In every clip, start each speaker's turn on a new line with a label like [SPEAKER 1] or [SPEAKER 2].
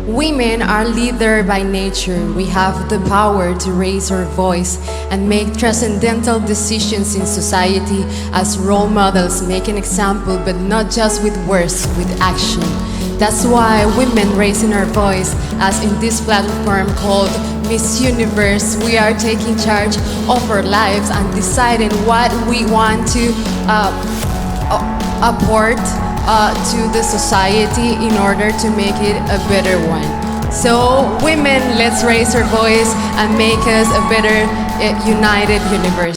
[SPEAKER 1] Women are leader by nature. We have the power to raise our voice and make transcendental decisions in society as role models, make an example, but not just with words, with action. That's why women raising our voice, as in this platform called Miss Universe, we are taking charge of our lives and deciding what we want to apport to the society in order to make it a better one. So women, let's raise our voice and make us a better united universe.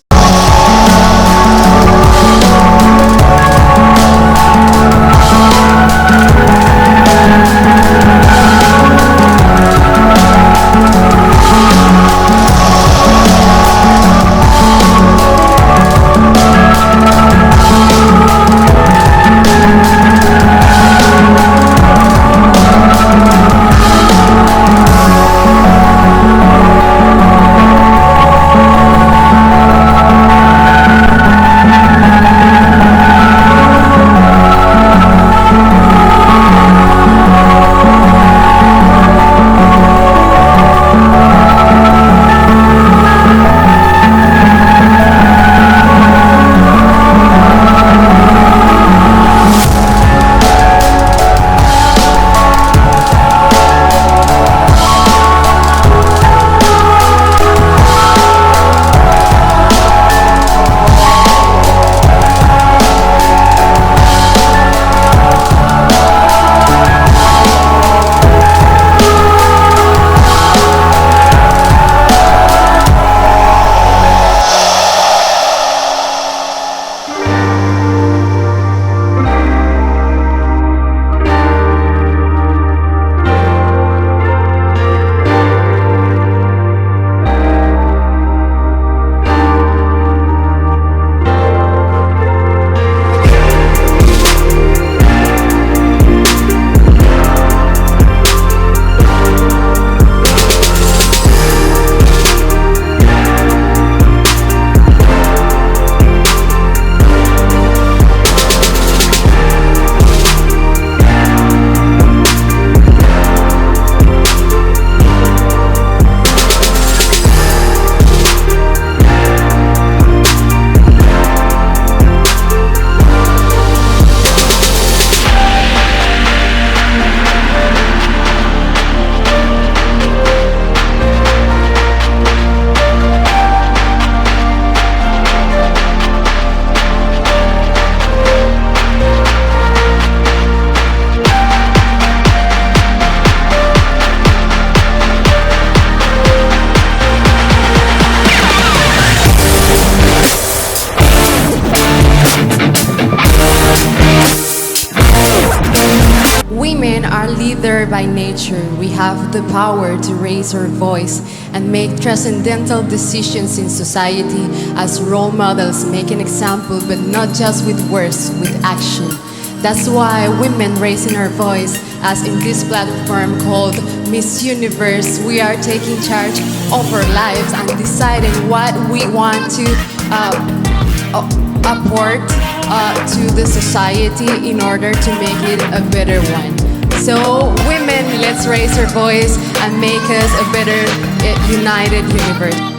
[SPEAKER 1] Women are leader by nature. We have the power to raise our voice and make transcendental decisions in society as role models, make an example, but not just with words, with action. That's why women raising our voice, as in this platform called Miss Universe, we are taking charge of our lives and deciding what we want to apport to the society in order to make it a better one. So women, let's raise our voice and make us a better united universe.